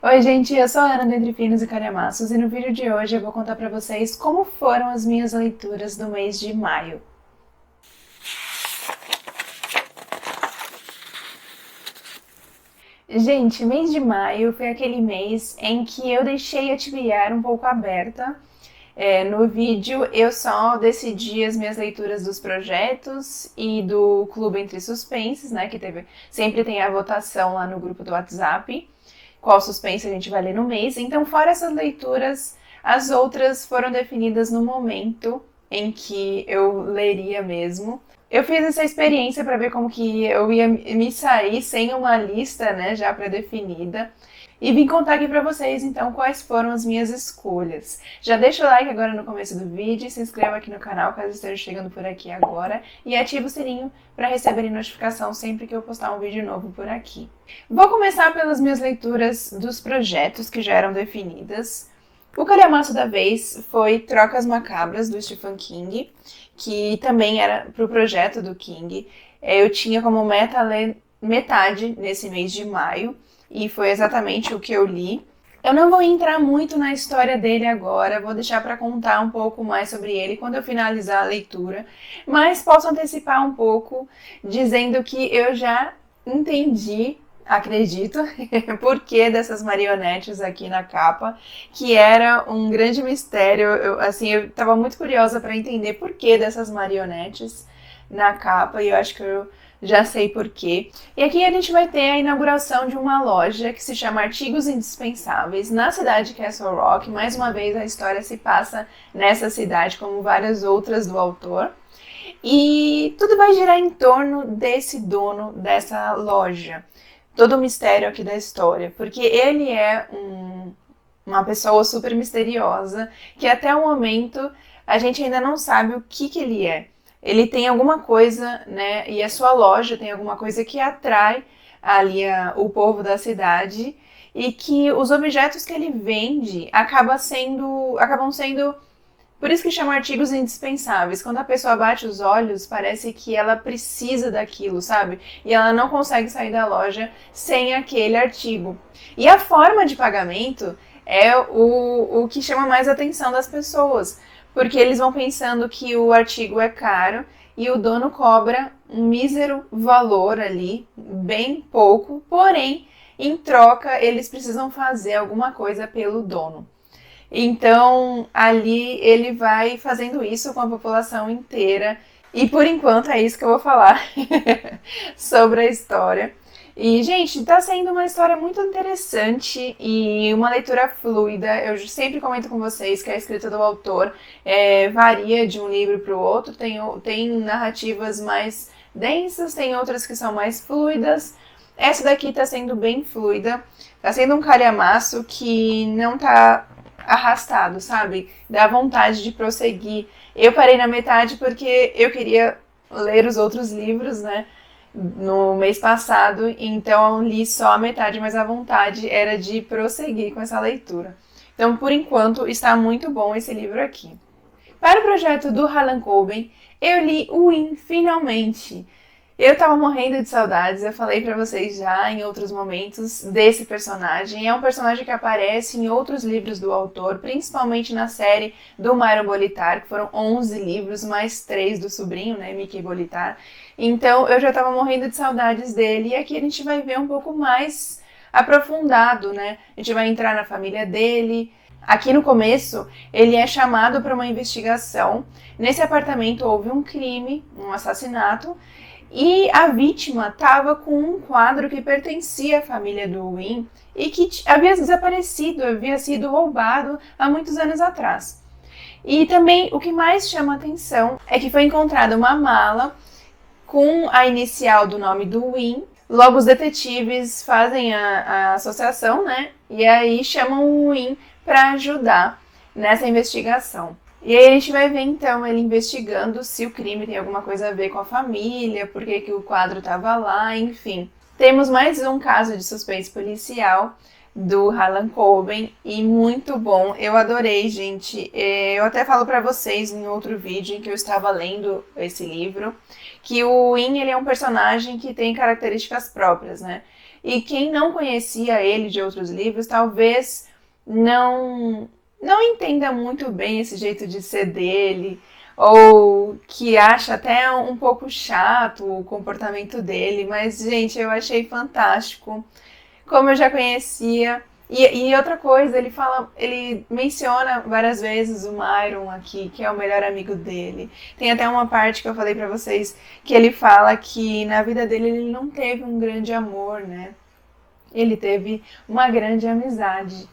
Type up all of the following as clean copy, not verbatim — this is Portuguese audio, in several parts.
Oi, gente, eu sou a Ana do Entre Finos e Calhamaços e no vídeo de hoje eu vou contar pra vocês como foram as minhas leituras do mês de maio. Gente, mês de maio foi aquele mês em que eu deixei a TBR um pouco aberta. No vídeo eu só decidi as minhas leituras dos projetos e do Clube Entre Suspenses, né, que sempre tem a votação lá no grupo do WhatsApp, qual suspense a gente vai ler no mês. Então, fora essas leituras, as outras foram definidas no momento em que eu leria mesmo. Eu fiz essa experiência para ver como que eu ia me sair sem uma lista, né, já pré-definida. E vim contar aqui pra vocês, então, quais foram as minhas escolhas. Já deixa o like agora no começo do vídeo, se inscreva aqui no canal caso esteja chegando por aqui agora e ative o sininho para receberem notificação sempre que eu postar um vídeo novo por aqui. Vou começar pelas minhas leituras dos projetos que já eram definidas. O calhamaço da vez foi Trocas Macabras, do Stephen King, que também era pro projeto do King. Eu tinha como meta ler metade nesse mês de maio, e foi exatamente o que eu li. Eu não vou entrar muito na história dele agora, vou deixar para contar um pouco mais sobre ele quando eu finalizar a leitura, mas posso antecipar um pouco dizendo que eu já entendi, acredito, por que dessas marionetes aqui na capa, que era um grande mistério. Eu estava muito curiosa para entender por que dessas marionetes na capa, e eu acho que eu já sei por quê. E aqui a gente vai ter a inauguração de uma loja que se chama Artigos Indispensáveis, na cidade de Castle Rock. Mais uma vez a história se passa nessa cidade, como várias outras do autor. E tudo vai girar em torno desse dono dessa loja. Todo o mistério aqui da história, porque ele é uma pessoa super misteriosa, que até o momento a gente ainda não sabe o que ele é. Ele tem alguma coisa, né, e a sua loja tem alguma coisa que atrai ali o povo da cidade, e que os objetos que ele vende acabam sendo, por isso que chama artigos indispensáveis. Quando a pessoa bate os olhos, parece que ela precisa daquilo, sabe? E ela não consegue sair da loja sem aquele artigo. E a forma de pagamento é o que chama mais a atenção das pessoas, porque eles vão pensando que o artigo é caro e o dono cobra um mísero valor ali, bem pouco, porém, em troca, eles precisam fazer alguma coisa pelo dono. Então, ali ele vai fazendo isso com a população inteira, e por enquanto é isso que eu vou falar sobre a história. E, gente, tá sendo uma história muito interessante e uma leitura fluida. Eu sempre comento com vocês que a escrita do autor varia de um livro para o outro. Tem narrativas mais densas, tem outras que são mais fluidas. Essa daqui tá sendo bem fluida. Tá sendo um calhamaço que não tá arrastado, sabe? Dá vontade de prosseguir. Eu parei na metade porque eu queria ler os outros livros, né? No mês passado, então li só a metade, mas a vontade era de prosseguir com essa leitura. Então, por enquanto, está muito bom esse livro aqui. Para o projeto do Harlan Coben, eu li o In, finalmente. Eu tava morrendo de saudades, eu falei pra vocês já em outros momentos desse personagem. É um personagem que aparece em outros livros do autor, principalmente na série do Myron Bolitar, que foram 11 livros, mais 3 do sobrinho, né, Mickey Bolitar. Então eu já tava morrendo de saudades dele, e aqui a gente vai ver um pouco mais aprofundado, né? A gente vai entrar na família dele. Aqui no começo, ele é chamado para uma investigação. Nesse apartamento houve um crime, um assassinato, e a vítima estava com um quadro que pertencia à família do Wynne e que havia desaparecido, havia sido roubado há muitos anos atrás. E também o que mais chama atenção é que foi encontrada uma mala com a inicial do nome do Wynne. Logo os detetives fazem a associação, né? E aí chamam o Wynne para ajudar nessa investigação. E aí a gente vai ver então ele investigando se o crime tem alguma coisa a ver com a família, por que o quadro estava lá, enfim. Temos mais um caso de suspense policial do Harlan Coben e muito bom. Eu adorei, gente. Eu até falo para vocês em outro vídeo em que eu estava lendo esse livro, que o Wynne, ele é um personagem que tem características próprias, né? E quem não conhecia ele de outros livros, talvez não entenda muito bem esse jeito de ser dele, ou que acha até um pouco chato o comportamento dele, mas, gente, eu achei fantástico. Como eu já conhecia. E outra coisa, ele menciona várias vezes o Myron aqui, que é o melhor amigo dele. Tem até uma parte que eu falei pra vocês, que ele fala que na vida dele ele não teve um grande amor, né? Ele teve uma grande amizade.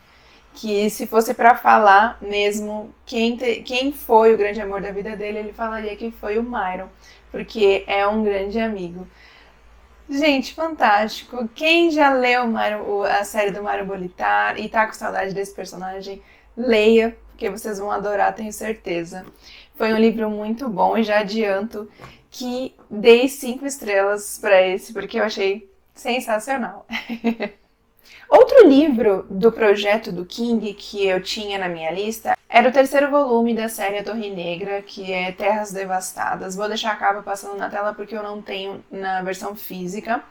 Que se fosse pra falar mesmo quem foi o grande amor da vida dele, ele falaria que foi o Myron, porque é um grande amigo. Gente, fantástico. Quem já leu a série do Mario Bolitar e tá com saudade desse personagem, leia, porque vocês vão adorar, tenho certeza. Foi um livro muito bom e já adianto que dei 5 estrelas para esse, porque eu achei sensacional. Outro livro do projeto do King que eu tinha na minha lista era o 3º volume da série A Torre Negra, que é Terras Devastadas. Vou deixar a capa passando na tela porque eu não tenho na versão física.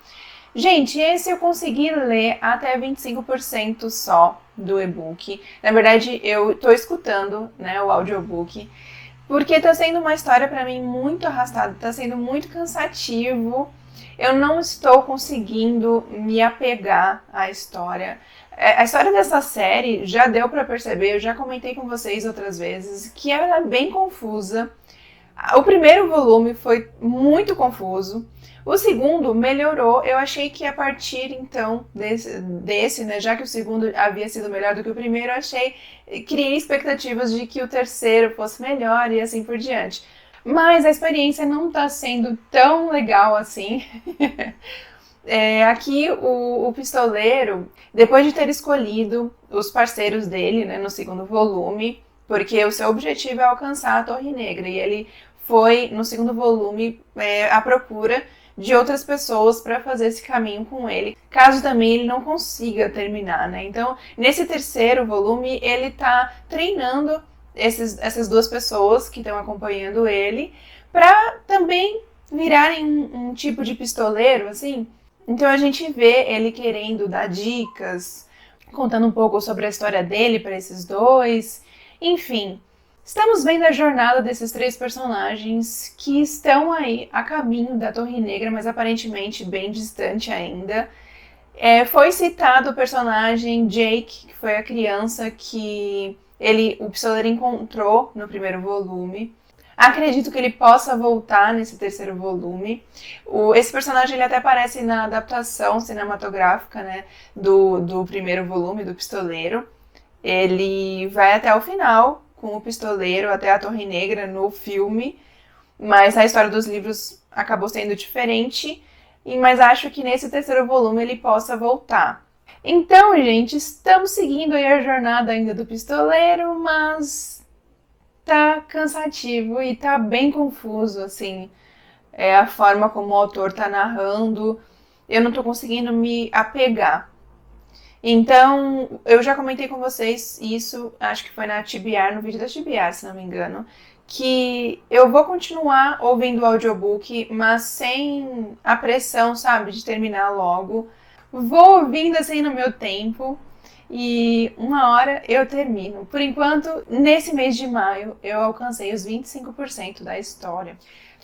Gente, esse eu consegui ler até 25% só do e-book. Na verdade, eu tô escutando, né, o audiobook, porque tá sendo uma história para mim muito arrastada, tá sendo muito cansativo. Eu não estou conseguindo me apegar à história. A história dessa série já deu para perceber, eu já comentei com vocês outras vezes, que ela é bem confusa. O primeiro volume foi muito confuso. O segundo melhorou. Eu achei que a partir então desse, né, já que o segundo havia sido melhor do que o primeiro, criei expectativas de que o terceiro fosse melhor e assim por diante. Mas a experiência não está sendo tão legal assim. Aqui o pistoleiro, depois de ter escolhido os parceiros dele, né, no segundo volume, porque o seu objetivo é alcançar a Torre Negra, e ele foi, no segundo volume, à procura de outras pessoas para fazer esse caminho com ele, caso também ele não consiga terminar, né? Então, nesse terceiro volume, ele está treinando essas 2 pessoas que estão acompanhando ele, para também virarem um tipo de pistoleiro, assim. Então a gente vê ele querendo dar dicas, contando um pouco sobre a história dele para esses 2. Enfim, estamos vendo a jornada desses 3 personagens que estão aí a caminho da Torre Negra, mas aparentemente bem distante ainda. Foi citado o personagem Jake, que foi a criança que o pistoleiro encontrou no primeiro volume. Acredito que ele possa voltar nesse terceiro volume. Esse personagem ele até aparece na adaptação cinematográfica, né, do primeiro volume do pistoleiro. Ele vai até o final com o pistoleiro, até a Torre Negra no filme, mas a história dos livros acabou sendo diferente, mas acho que nesse terceiro volume ele possa voltar. Então, gente, estamos seguindo aí a jornada ainda do pistoleiro, mas tá cansativo e tá bem confuso, assim, a forma como o autor tá narrando, eu não tô conseguindo me apegar. Então, eu já comentei com vocês isso, acho que foi na TBR, no vídeo da TBR, se não me engano, que eu vou continuar ouvindo o audiobook, mas sem a pressão, sabe, de terminar logo. Vou ouvindo assim no meu tempo e uma hora eu termino. Por enquanto, nesse mês de maio, eu alcancei os 25% da história.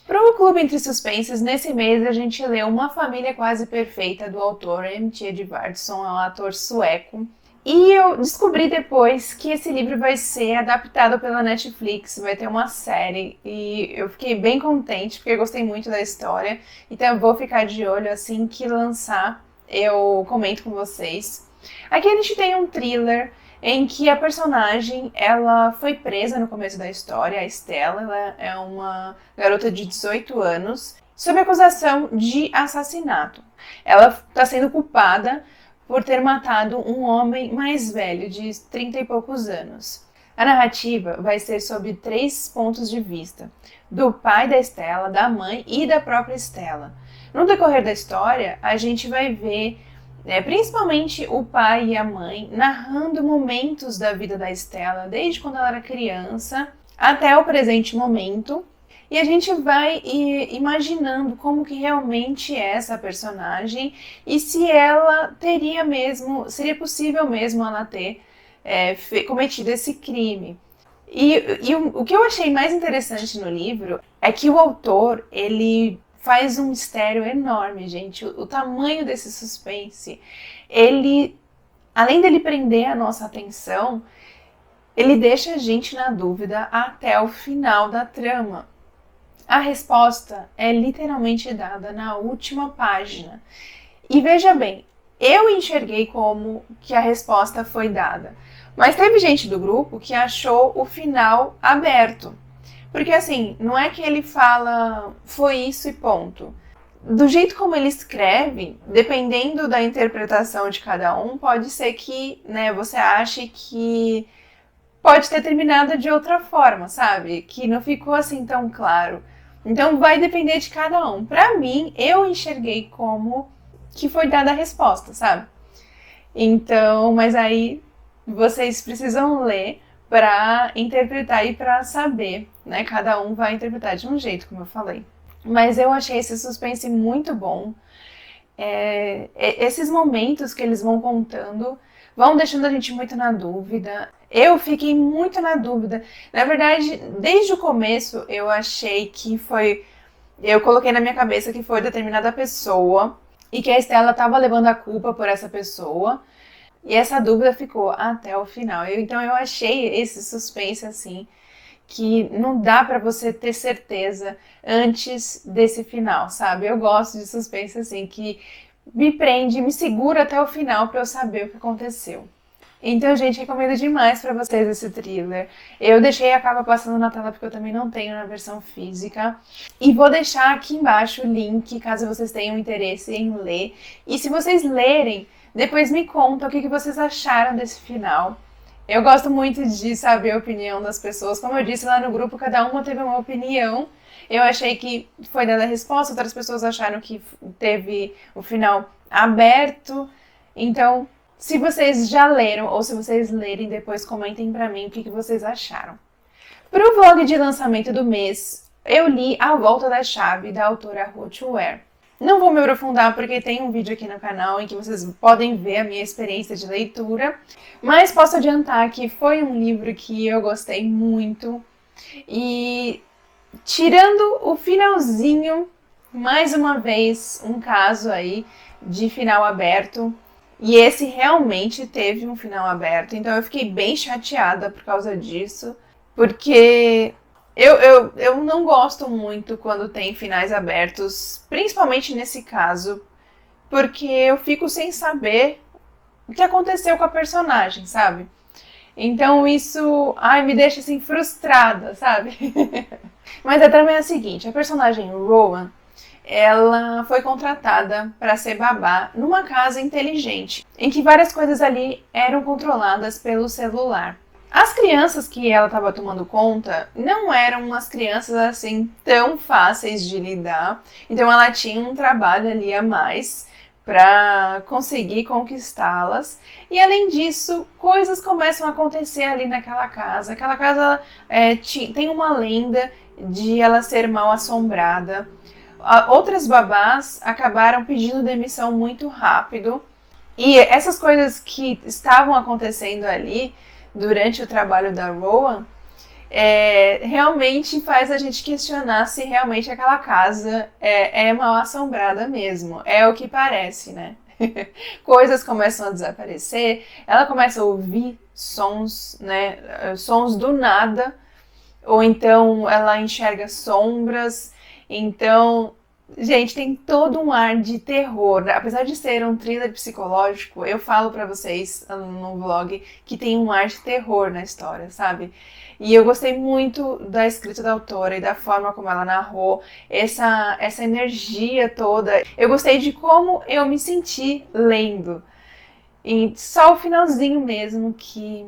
Para o Clube Entre Suspenses, nesse mês a gente leu Uma Família Quase Perfeita, do autor M.T. Edvardsson, é um ator sueco. E eu descobri depois que esse livro vai ser adaptado pela Netflix, vai ter uma série, e eu fiquei bem contente porque eu gostei muito da história, então eu vou ficar de olho assim que lançar, eu comento com vocês. Aqui a gente tem um thriller em que a personagem ela foi presa no começo da história, a Stella, ela é uma garota de 18 anos, sob acusação de assassinato. Ela está sendo culpada por ter matado um homem mais velho, de 30 e poucos anos. A narrativa vai ser sob 3 pontos de vista, do pai da Stella, da mãe e da própria Stella. No decorrer da história, a gente vai ver principalmente o pai e a mãe narrando momentos da vida da Stella, desde quando ela era criança até o presente momento. e a gente vai imaginando como que realmente é essa personagem e se ela teria mesmo, seria possível mesmo ela ter cometido esse crime. E o que eu achei mais interessante no livro é que o autor, ele faz um mistério enorme, gente. O tamanho desse suspense, ele, além dele prender a nossa atenção, ele deixa a gente na dúvida até o final da trama. A resposta é literalmente dada na última página. E veja bem, eu enxerguei como que a resposta foi dada. Mas teve gente do grupo que achou o final aberto. Porque assim, não é que ele fala foi isso e ponto. Do jeito como ele escreve, dependendo da interpretação de cada um, pode ser que, né, você ache que pode ter terminado de outra forma, sabe? Que não ficou assim tão claro. Então vai depender de cada um. Pra mim, eu enxerguei como que foi dada a resposta, sabe? Então, mas aí vocês precisam ler para interpretar e para saber, né? Cada um vai interpretar de um jeito, como eu falei. Mas eu achei esse suspense muito bom. Esses momentos que eles vão contando vão deixando a gente muito na dúvida. Eu fiquei muito na dúvida. Na verdade, desde o começo eu achei que foi... Eu coloquei na minha cabeça que foi determinada pessoa e que a Stella estava levando a culpa por essa pessoa. E essa dúvida ficou até o final. Então eu achei esse suspense assim, que não dá pra você ter certeza antes desse final, sabe? Eu gosto de suspense assim, que me prende, me segura até o final pra eu saber o que aconteceu. Então, gente, recomendo demais pra vocês esse thriller. Eu deixei a capa passando na tela porque eu também não tenho na versão física. E vou deixar aqui embaixo o link, caso vocês tenham interesse em ler. E se vocês lerem, depois me conta o que vocês acharam desse final. Eu gosto muito de saber a opinião das pessoas. Como eu disse lá no grupo, cada uma teve uma opinião. Eu achei que foi dada a resposta, outras pessoas acharam que teve o final aberto. Então, se vocês já leram ou se vocês lerem, depois comentem pra mim o que vocês acharam. Pro vlog de lançamento do mês, eu li A Volta da Chave, da autora Ruth Ware. Não vou me aprofundar porque tem um vídeo aqui no canal em que vocês podem ver a minha experiência de leitura, mas posso adiantar que foi um livro que eu gostei muito e, tirando o finalzinho, mais uma vez um caso aí de final aberto, e esse realmente teve um final aberto, então eu fiquei bem chateada por causa disso, porque eu não gosto muito quando tem finais abertos, principalmente nesse caso, porque eu fico sem saber o que aconteceu com a personagem, sabe? Então isso, me deixa assim frustrada, sabe? Mas a trama é a seguinte, a personagem Rowan, ela foi contratada para ser babá numa casa inteligente, em que várias coisas ali eram controladas pelo celular. As crianças que ela estava tomando conta não eram umas crianças assim tão fáceis de lidar, então ela tinha um trabalho ali a mais para conseguir conquistá-las. E além disso, coisas começam a acontecer ali naquela casa. Aquela casa tem uma lenda de ela ser mal assombrada. Outras babás acabaram pedindo demissão muito rápido. E essas coisas que estavam acontecendo ali durante o trabalho da Rowan, realmente faz a gente questionar se realmente aquela casa é mal assombrada mesmo. É o que parece, né? Coisas começam a desaparecer, ela começa a ouvir sons, né? Sons do nada, ou então ela enxerga sombras. Então, gente, tem todo um ar de terror. Apesar de ser um thriller psicológico, eu falo pra vocês no vlog que tem um ar de terror na história, sabe? E eu gostei muito da escrita da autora e da forma como ela narrou, essa energia toda. Eu gostei de como eu me senti lendo. E só o finalzinho mesmo que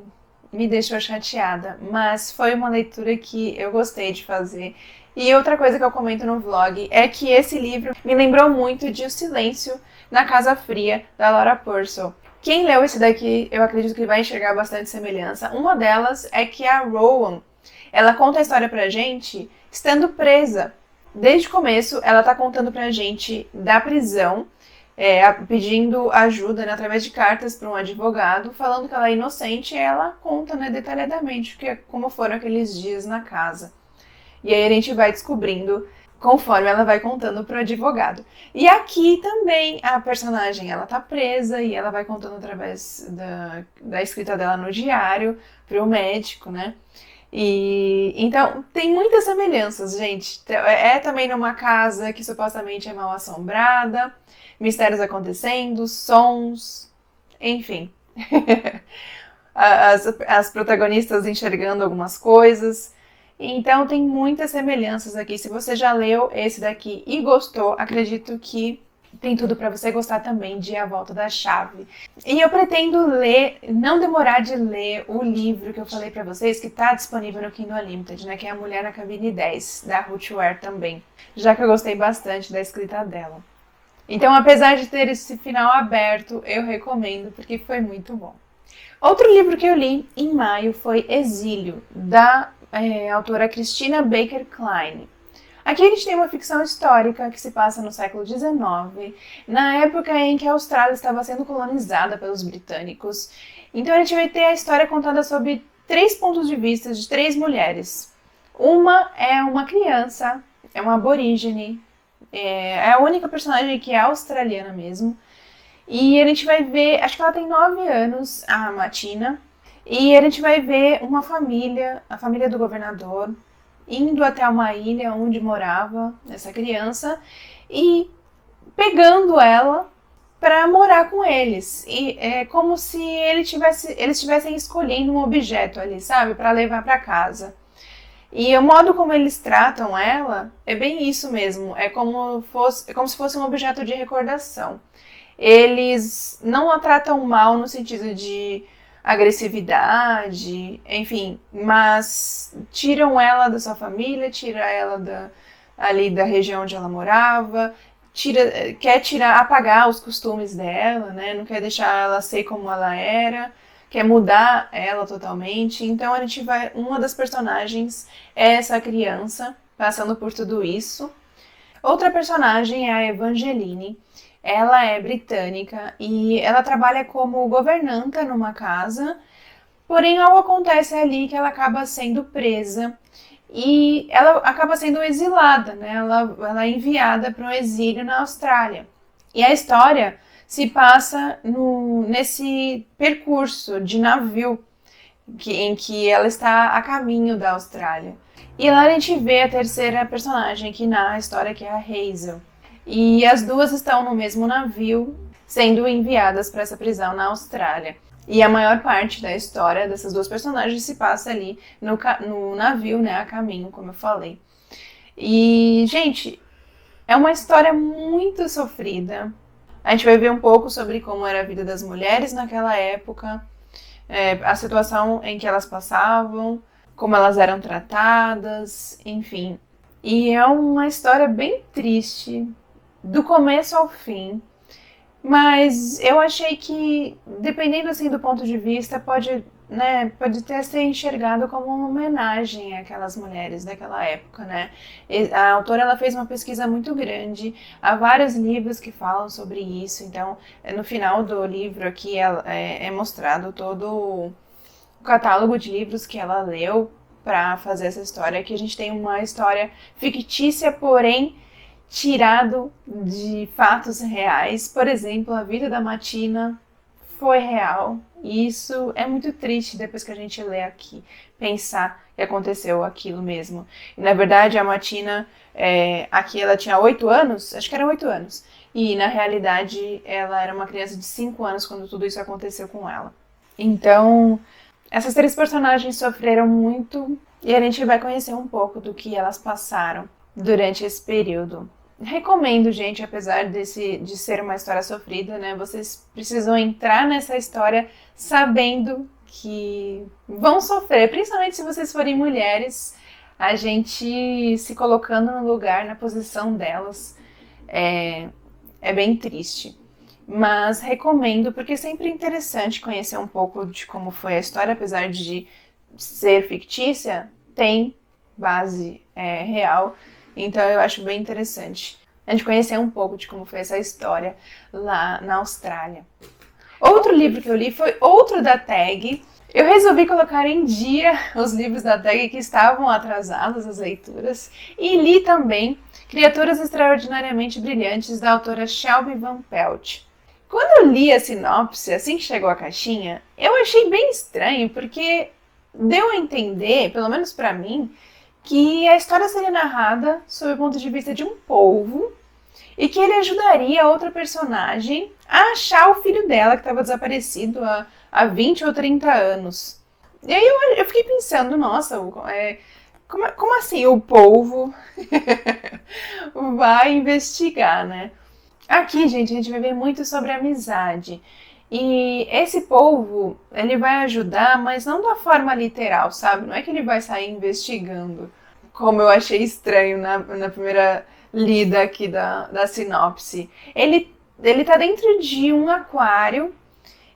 me deixou chateada. Mas foi uma leitura que eu gostei de fazer. E outra coisa que eu comento no vlog é que esse livro me lembrou muito de O Silêncio na Casa Fria, da Laura Purcell. Quem leu esse daqui, eu acredito que vai enxergar bastante semelhança. Uma delas é que a Rowan, Ela conta a história pra gente estando presa. Desde o começo, ela tá contando pra gente da prisão, pedindo ajuda, né, através de cartas para um advogado, falando que ela é inocente, e ela conta, né, detalhadamente como foram aqueles dias na casa. E aí a gente vai descobrindo conforme ela vai contando pro advogado. E aqui também a personagem, ela tá presa e ela vai contando através da escrita dela no diário pro médico, né? E então tem muitas semelhanças, gente. É também numa casa que supostamente é mal assombrada, mistérios acontecendo, sons, enfim. As protagonistas enxergando algumas coisas. Então tem muitas semelhanças aqui. Se você já leu esse daqui e gostou, acredito que tem tudo para você gostar também de A Volta da Chave. E eu pretendo ler, não demorar de ler o livro que eu falei para vocês, que está disponível no Kindle Unlimited, né? Que é A Mulher na Cabine 10, da Ruth Ware também. Já que eu gostei bastante da escrita dela. Então, apesar de ter esse final aberto, eu recomendo, porque foi muito bom. Outro livro que eu li em maio foi Exílio, da autora Christina Baker Klein. Aqui a gente tem uma ficção histórica que se passa no século XIX, na época em que a Austrália estava sendo colonizada pelos britânicos. Então a gente vai ter a história contada sob 3 pontos de vista de 3 mulheres. Uma é uma criança, é uma aborígene, é a única personagem que é australiana mesmo. E a gente vai ver, acho que ela tem 9 anos, a Matina, e a gente vai ver uma família, a família do governador, indo até uma ilha onde morava essa criança e pegando ela para morar com eles. E é como se eles estivessem escolhendo um objeto ali, sabe, para levar para casa. E o modo como eles tratam ela é bem isso mesmo, é como se fosse um objeto de recordação. Eles não a tratam mal no sentido de agressividade, enfim, mas tiram ela da sua família, tira ela ali da região onde ela morava, quer apagar os costumes dela, né? Não quer deixar ela ser como ela era, quer mudar ela totalmente. Então uma das personagens é essa criança passando por tudo isso. Outra personagem é a Evangeline. Ela é britânica e ela trabalha como governanta numa casa, porém algo acontece ali que ela acaba sendo presa e ela acaba sendo exilada, né? Ela é enviada para um exílio na Austrália. E a história se passa nesse percurso de navio em que ela está a caminho da Austrália. E lá a gente vê a terceira personagem que narra a história, que é a Hazel. E as duas estão no mesmo navio, sendo enviadas para essa prisão na Austrália. E a maior parte da história dessas duas personagens se passa ali no navio, né, a caminho, como eu falei. E, gente, é uma história muito sofrida. A gente vai ver um pouco sobre como era a vida das mulheres naquela época, a situação em que elas passavam, como elas eram tratadas, enfim. E é uma história bem triste, do começo ao fim, mas eu achei que, dependendo assim do ponto de vista, pode até ser enxergado como uma homenagem àquelas mulheres daquela época, né? A autora ela fez uma pesquisa muito grande, há vários livros que falam sobre isso, então no final do livro aqui é mostrado todo o catálogo de livros que ela leu para fazer essa história. Aqui a gente tem uma história fictícia, porém tirado de fatos reais. Por exemplo, a vida da Matina foi real. E isso é muito triste depois que a gente lê aqui, pensar que aconteceu aquilo mesmo. E, na verdade, a Matina, aqui ela tinha 8 anos, acho que eram 8 anos. E, na realidade, ela era uma criança de 5 anos quando tudo isso aconteceu com ela. Então, essas 3 personagens sofreram muito e a gente vai conhecer um pouco do que elas passaram durante esse período. Recomendo, gente, apesar de ser uma história sofrida, né? Vocês precisam entrar nessa história sabendo que vão sofrer, principalmente se vocês forem mulheres, a gente se colocando no lugar, na posição delas, é bem triste. Mas recomendo, porque é sempre interessante conhecer um pouco de como foi a história, apesar de ser fictícia, tem base real, então eu acho bem interessante a gente conhecer um pouco de como foi essa história lá na Austrália. Outro livro que eu li foi outro da Tag. Eu resolvi colocar em dia os livros da Tag que estavam atrasados, as leituras, e li também Criaturas Extraordinariamente Brilhantes, da autora Shelby Van Pelt. Quando eu li a sinopse, assim que chegou a caixinha, eu achei bem estranho, porque deu a entender, pelo menos pra mim, que a história seria narrada sob o ponto de vista de um polvo e que ele ajudaria outra personagem a achar o filho dela que estava desaparecido há 20 ou 30 anos. E aí eu fiquei pensando, nossa, como assim o polvo vai investigar, né? Aqui, gente, a gente vai ver muito sobre amizade. E esse polvo, ele vai ajudar, mas não da forma literal, sabe? Não é que ele vai sair investigando, como eu achei estranho na primeira lida aqui da sinopse. Ele tá dentro de um aquário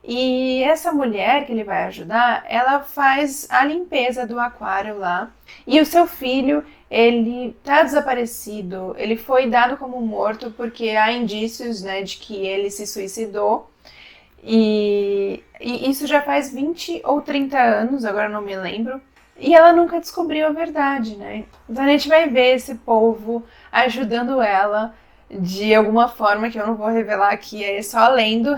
e essa mulher que ele vai ajudar, ela faz a limpeza do aquário lá. E o seu filho, ele tá desaparecido, ele foi dado como morto porque há indícios, né, de que ele se suicidou. E isso já faz 20 ou 30 anos, agora não me lembro. E ela nunca descobriu a verdade, né? Então a gente vai ver esse povo ajudando ela de alguma forma que eu não vou revelar aqui, é só lendo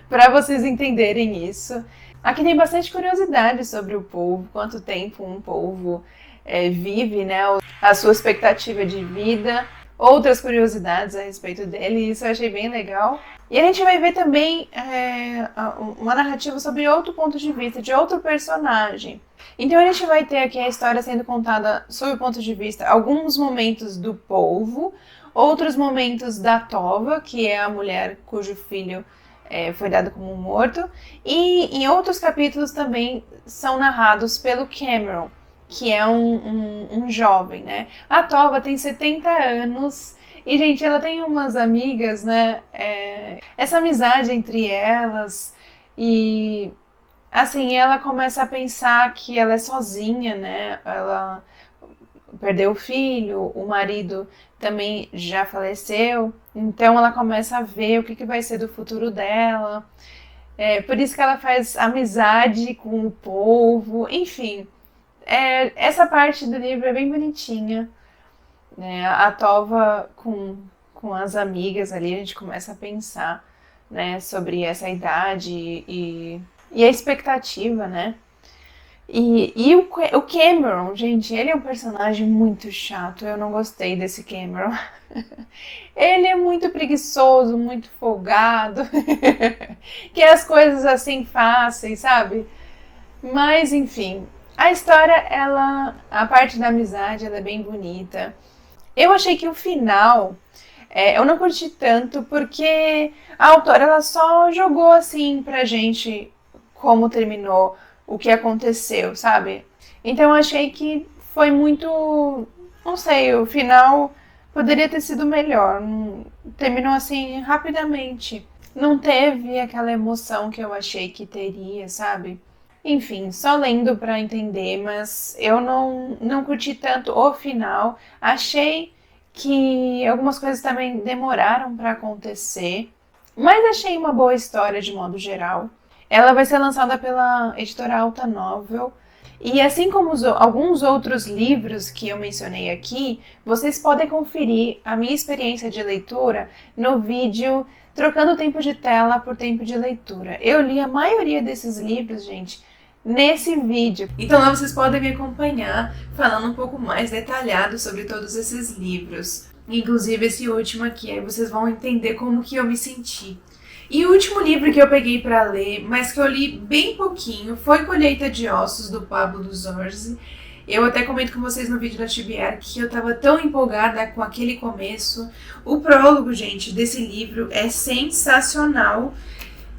para vocês entenderem isso. Aqui tem bastante curiosidade sobre o polvo, quanto tempo um polvo vive, né? A sua expectativa de vida, outras curiosidades a respeito dele, isso eu achei bem legal. E a gente vai ver também uma narrativa sobre outro ponto de vista, de outro personagem. Então a gente vai ter aqui a história sendo contada sob o ponto de vista, alguns momentos do polvo, outros momentos da Tova, que é a mulher cujo filho foi dado como morto, e em outros capítulos também são narrados pelo Cameron, que é um jovem, né? A Tova tem 70 anos e, gente, ela tem umas amigas, né? Essa amizade entre elas e, assim, ela começa a pensar que ela é sozinha, né? Ela perdeu o filho, o marido também já faleceu, então ela começa a ver o que vai ser do futuro dela. Por isso que ela faz amizade com o povo, enfim. Essa parte do livro é bem bonitinha, né? A Tova com as amigas ali, a gente começa a pensar, né, sobre essa idade e a expectativa, né? E o Cameron, gente, ele é um personagem muito chato, eu não gostei desse Cameron. Ele é muito preguiçoso, muito folgado, quer as coisas assim fáceis, sabe? Mas, enfim, a história, a parte da amizade, ela é bem bonita. Eu achei que o final, eu não curti tanto, porque a autora, ela só jogou assim pra gente como terminou, o que aconteceu, sabe? Então eu achei que foi muito, não sei, o final poderia ter sido melhor. Terminou assim rapidamente. Não teve aquela emoção que eu achei que teria, sabe? Enfim, só lendo pra entender, mas eu não curti tanto o final. Achei que algumas coisas também demoraram pra acontecer, mas achei uma boa história de modo geral. Ela vai ser lançada pela editora Alta Novel. E assim como alguns outros livros que eu mencionei aqui, vocês podem conferir a minha experiência de leitura no vídeo Trocando Tempo de Tela por Tempo de Leitura. Eu li a maioria desses livros, gente, nesse vídeo. Então lá vocês podem me acompanhar falando um pouco mais detalhado sobre todos esses livros. Inclusive esse último aqui, aí vocês vão entender como que eu me senti. E o último livro que eu peguei para ler, mas que eu li bem pouquinho, foi Colheita de Ossos, do Pablo Zorzi. Eu até comento com vocês no vídeo da TBR que eu tava tão empolgada com aquele começo. O prólogo, gente, desse livro é sensacional.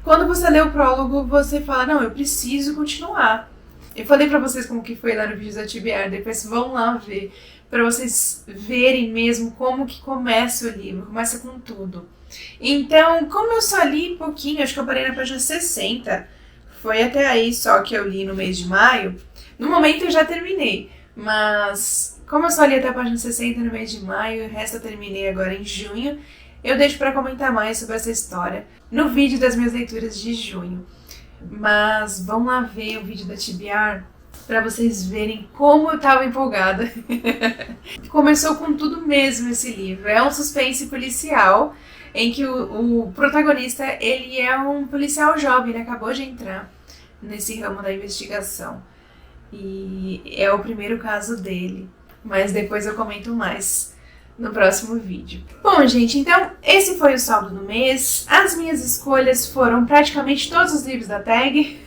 Quando você lê o prólogo, você fala, não, eu preciso continuar. Eu falei pra vocês como que foi lá no vídeo da TBR, depois vão lá ver, pra vocês verem mesmo como que começa o livro, começa com tudo. Então, como eu só li pouquinho, acho que eu parei na página 60, foi até aí só que eu li no mês de maio, No momento eu já terminei, mas como eu só li até a página 60 no mês de maio e o resto eu terminei agora em junho, eu deixo para comentar mais sobre essa história no vídeo das minhas leituras de junho. Mas vamos lá ver o vídeo da TBR para vocês verem como eu tava empolgada. Começou com tudo mesmo esse livro. É um suspense policial em que o protagonista, ele é um policial jovem, ele acabou de entrar nesse ramo da investigação. E é o primeiro caso dele, mas depois eu comento mais no próximo vídeo. Bom, gente, então esse foi o saldo do mês. As minhas escolhas foram praticamente todos os livros da tag,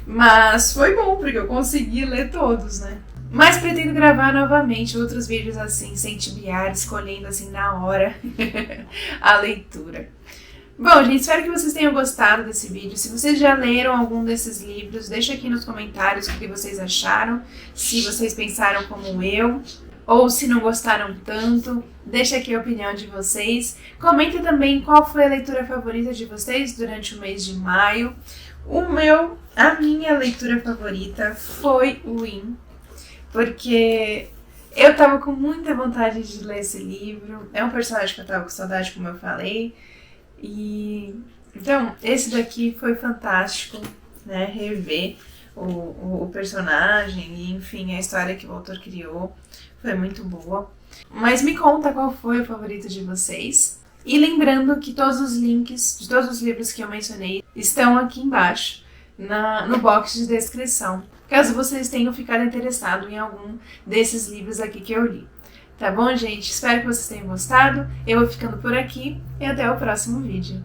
mas foi bom porque eu consegui ler todos, né? Mas pretendo gravar novamente outros vídeos assim, sem tibiar, escolhendo assim na hora a leitura. Bom, gente, espero que vocês tenham gostado desse vídeo. Se vocês já leram algum desses livros, deixa aqui nos comentários o que vocês acharam, se vocês pensaram como eu, ou se não gostaram tanto, deixa aqui a opinião de vocês. Comenta também qual foi a leitura favorita de vocês durante o mês de maio. A minha leitura favorita foi o In, porque eu tava com muita vontade de ler esse livro. É um personagem que eu tava com saudade, como eu falei. Então, esse daqui foi fantástico, né? Rever o personagem e, enfim, a história que o autor criou foi muito boa. Mas me conta qual foi o favorito de vocês. E lembrando que todos os links de todos os livros que eu mencionei estão aqui embaixo, no box de descrição, caso vocês tenham ficado interessados em algum desses livros aqui que eu li. Tá bom, gente? Espero que vocês tenham gostado. Eu vou ficando por aqui e até o próximo vídeo.